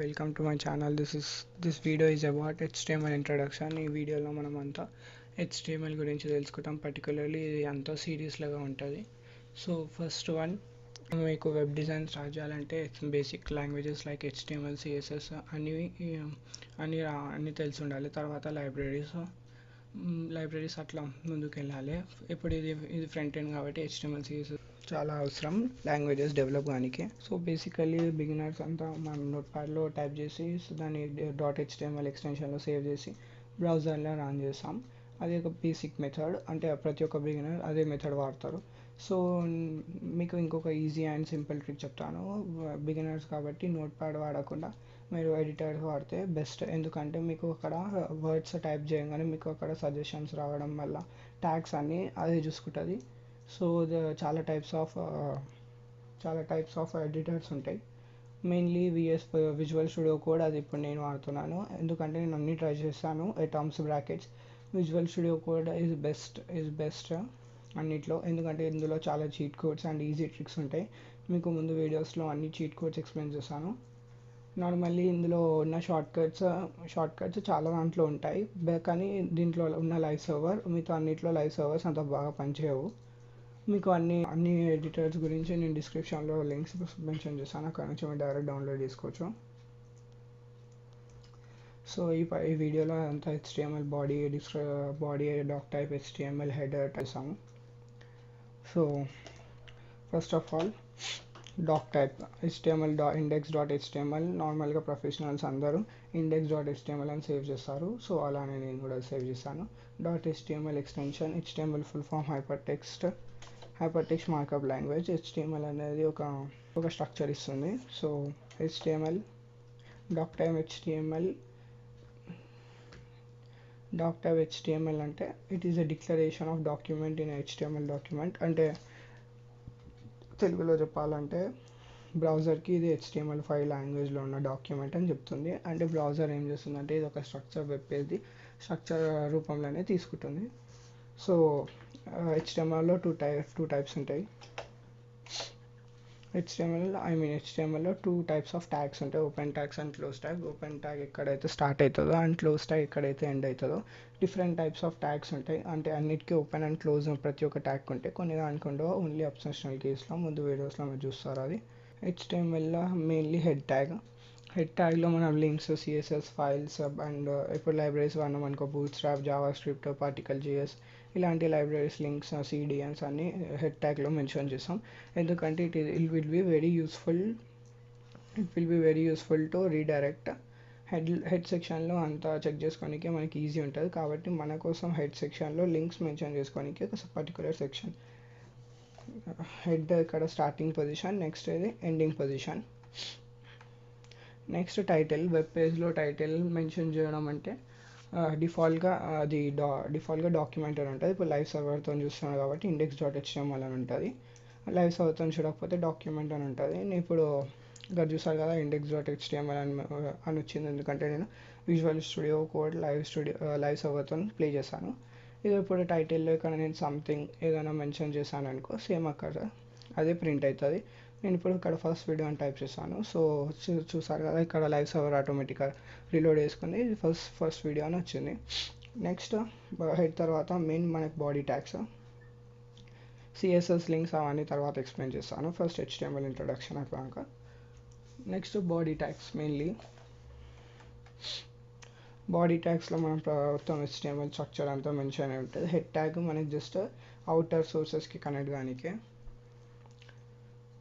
welcome to my channel. This video is about HTML introduction. ఈ వీడియోలో మనం అంతా HTML గురించి తెలుసుకుంటాం. పర్టికులర్లీ ఇది అంతా సిరీస్ లాగా ఉంటుంది. సో ఫస్ట్ వన్, మీకు వెబ్ డిజైన్ స్టార్ట్ చేయాలంటే basic languages like HTML, CSS అన్నీ తెలిసి ఉండాలి. తర్వాత లైబ్రరీస్ అట్లా ముందుకు వెళ్ళాలి. ఇప్పుడు ఇది ఫ్రంట్ ఎండ్ కాబట్టి HTML, CSS చాలా అవసరం లాంగ్వేజెస్ డెవలప్ కానికి. సో బేసికలీ బిగినర్స్ అంతా మనం నోట్ప్యాడ్లో టైప్ చేసి దాన్ని .html ఎక్స్టెన్షన్లో సేవ్ చేసి బ్రౌజర్లో రన్ చేస్తాం. అది ఒక బేసిక్ మెథడ్, అంటే ప్రతి ఒక్క బిగినర్ అదే మెథడ్ వాడతారు. సో మీకు ఇంకొక ఈజీ అండ్ సింపుల్ ట్రిక్ చెప్తాను. బిగినర్స్ కాబట్టి నోట్ప్యాడ్ వాడకుండా మీరు ఎడిటర్స్ వాడితే బెస్ట్. ఎందుకంటే మీకు అక్కడ వర్డ్స్ టైప్ చేయగానే మీకు అక్కడ సజెషన్స్ రావడం వల్ల ట్యాగ్స్ అన్నీ అదే చూసుకుంటుంది. సో చాలా టైప్స్ ఆఫ్ ఎడిటర్స్ ఉంటాయి. మెయిన్లీ విజువల్ స్టూడియో కోడ్, అది ఇప్పుడు నేను వాడుతున్నాను. ఎందుకంటే నేను అన్నీ ట్రై చేస్తాను. Terms brackets visual studio code is best అన్నిట్లో. ఎందుకంటే ఇందులో చాలా cheat codes and easy tricks ఉంటాయి. మీకు ముందు వీడియోస్లో అన్ని చీట్ కోడ్స్ ఎక్స్ప్లెయిన్ చేస్తాను. నార్మల్లీ ఇందులో ఉన్న షార్ట్ కట్స్ చాలా దాంట్లో ఉంటాయి, కానీ దీంట్లో ఉన్న లైవ్ సర్వర్ మీతో అన్నిట్లో లైవ్ సర్వర్స్ అంత బాగా పనిచేయవు. మీకు అన్ని ఎడిటర్స్ గురించి నేను డిస్క్రిప్షన్లో లింక్స్ మెన్షన్ చేస్తాను, అక్కడ నుంచి మీరు డైరెక్ట్ డౌన్లోడ్ చేసుకోవచ్చు. సో ఈ వీడియోలో అంతా HTML body doc type HTML header చేసాము. So first of all doc type HTML index.html. నార్మల్గా ప్రొఫెషనల్స్ అందరూ index.html అని సేవ్ చేస్తారు. సో అలానే నేను కూడా సేవ్ చేస్తాను. .html extension, HTML full form hyper text markup language. HTML అనేది ఒక స్ట్రక్చర్ ఇస్తుంది. So HTML doc type HTML అంటే it is a declaration of document in HTML document. అంటే తెలుగులో చెప్పాలంటే బ్రౌజర్కి ఇది HTML5 లాంగ్వేజ్లో ఉన్న డాక్యుమెంట్ అని చెప్తుంది. అంటే బ్రౌజర్ ఏం చేస్తుందంటే ఇది ఒక స్ట్రక్చర్ వెబ్ పేజ్ది స్ట్రక్చర్ రూపంలోనే తీసుకుంటుంది. సో HTMLలో టూ టైప్స్ ఉంటాయి. HTMLలో టూ టైప్స్ ఆఫ్ ట్యాగ్స్ ఉంటాయి, open tags and close tag. Open tag ఎక్కడైతే స్టార్ట్ అవుతుందో అండ్ క్లోజ్ ట్యాగ్ ఎక్కడైతే ఎండ్ అవుతుందో. డిఫరెంట్ టైప్స్ ఆఫ్ ట్యాగ్స్ ఉంటాయి. అంటే అన్నిటికీ ఓపెన్ అండ్ క్లోజ్ ప్రతి ఒక్క ట్యాగ్ ఉంటాయి. కొన్ని దానికంటే ఓన్లీ అబ్సెషనల్ కేసులో ముందు వీడియోస్లో మీరు చూస్తారు. అది HTMLలో మెయిన్లీ హెడ్ ట్యాగ్లో మనం లింక్స్, CSS ఫైల్స్ అండ్ ఇప్పుడు లైబ్రరీస్ వాడినాం అనుకో, బూట్స్ట్రాప్, జావాస్క్రిప్ట్, పార్టికల్ JS ఇలాంటి లైబ్రరీస్ లింక్స్, CDNs అన్ని హెడ్ ట్యాగ్లో మెన్షన్ చేస్తాం. ఎందుకంటే it will be very useful to redirect. Head సెక్షన్లో అంతా చెక్ చేసుకోనికి మనకి ఈజీ ఉంటుంది. కాబట్టి మన కోసం హెడ్ సెక్షన్లో లింక్స్ మెన్షన్ చేసుకోనికి ఒక పర్టికులర్ సెక్షన్. హెడ్ ఇక్కడ స్టార్టింగ్ పొజిషన్, నెక్స్ట్ ఇది ending position. Next title. Web పేజ్లో టైటిల్ మెన్షన్ చేయడం అంటే డిఫాల్ట్గా డాక్యుమెంట్ అని ఉంటుంది. ఇప్పుడు లైవ్ సర్వర్తో చూస్తున్నాను కాబట్టి index.html అని ఉంటుంది. లైవ్ సర్వర్తో చూడకపోతే డాక్యుమెంట్ అని ఉంటుంది. నేను ఇప్పుడు ఇక్కడ చూసారు కదా index.html అని వచ్చింది, ఎందుకంటే నేను విజువల్ స్టూడియో కోడ్ లైవ్ సర్వర్తో ప్లే చేశాను. ఇది ఇప్పుడు టైటిల్లో ఇక్కడ నేను సంథింగ్ ఏదైనా మెన్షన్ చేశాను అనుకో, సేమ్ అక్కడ అదే ప్రింట్ అవుతుంది. నేను ఇప్పుడు ఇక్కడ ఫస్ట్ వీడియో అని టైప్ చేశాను. సో చూసారు కదా ఇక్కడ లైవ్ సర్వర్ ఆటోమేటిక్గా రీలోడ్ చేసుకుంది. ఫస్ట్ వీడియో అని వచ్చింది. నెక్స్ట్ హెడ్ తర్వాత మెయిన్ మనకి బాడీ ట్యాగ్స్, CSS లింక్స్ అవన్నీ తర్వాత ఎక్స్ప్లెయిన్ చేస్తాను. ఫస్ట్ HTML ఇంట్రొడక్షన్ అయిపోయాక next body tags. Mainly body ట్యాగ్స్లో మనం మొత్తం HTML స్ట్రక్చర్ అంతా మెన్షన్ అయి ఉంటుంది. హెడ్ ట్యాగ్ మనకి జస్ట్ అవుటర్ సోర్సెస్కి కనెక్ట్ కానికే.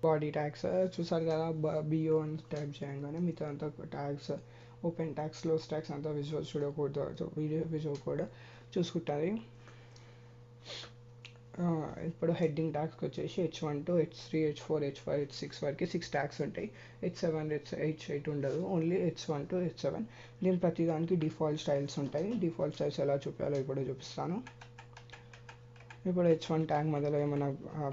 బాడీ ట్యాగ్స్ చూసారు కదా, BO అని టైప్ చేయగానే మిగతా అంతా tags, open tags, close tags అంతా విజువల్ స్టూడియో కోడ్ చూసుకుంటుంది. ఇప్పుడు హెడ్డింగ్ ట్యాగ్స్కి వచ్చేసి H1 to H3 H4 H5 H6 వరకు 6 ట్యాగ్స్ ఉంటాయి. H7 H8 ఉండదు, ఓన్లీ H1 to H7. దీని ప్రతి దానికి డిఫాల్ట్ స్టైల్స్ ఉంటాయి. డిఫాల్ట్ స్టైల్స్ ఎలా చూపించాలో ఇప్పుడు చూపిస్తాను. ఇప్పుడు H1 ట్యాగ్ మధ్యలో ఏమైనా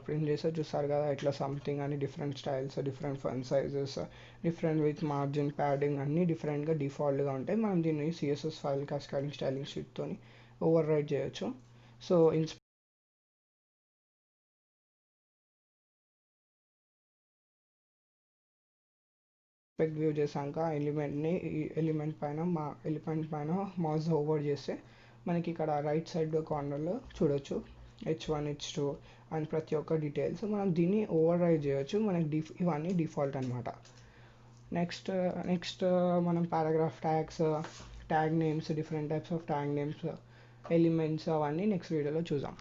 ప్రింట్ చేస్తే చూస్తారు కదా, ఇట్లా సంథింగ్ అని different styles, different font sizes, different with margin, padding అన్నీ డిఫరెంట్గా డిఫాల్ట్గా ఉంటాయి. మనం దీన్ని CSS ఫైల్ కాస్కేడింగ్ స్టైలింగ్ షీట్తో ఓవర్ రైట్ చేయొచ్చు. సో ఎఫెక్ట్ వ్యూ చేశాక ఎలిమెంట్ పైన మౌస్ ఓవర్ చేస్తే మనకి ఇక్కడ రైట్ సైడ్ కార్నర్లో చూడొచ్చు H1 H2 అండ్ ప్రతి ఒక్క డీటెయిల్స్. మనం దీన్ని ఓవర్ రైడ్ చేయొచ్చు. మనకి ఇవన్నీ డిఫాల్ట్ అనమాట. నెక్స్ట్ మనం paragraph tags, tag names, different types of tag names, elements అవన్నీ నెక్స్ట్ వీడియోలో చూద్దాం.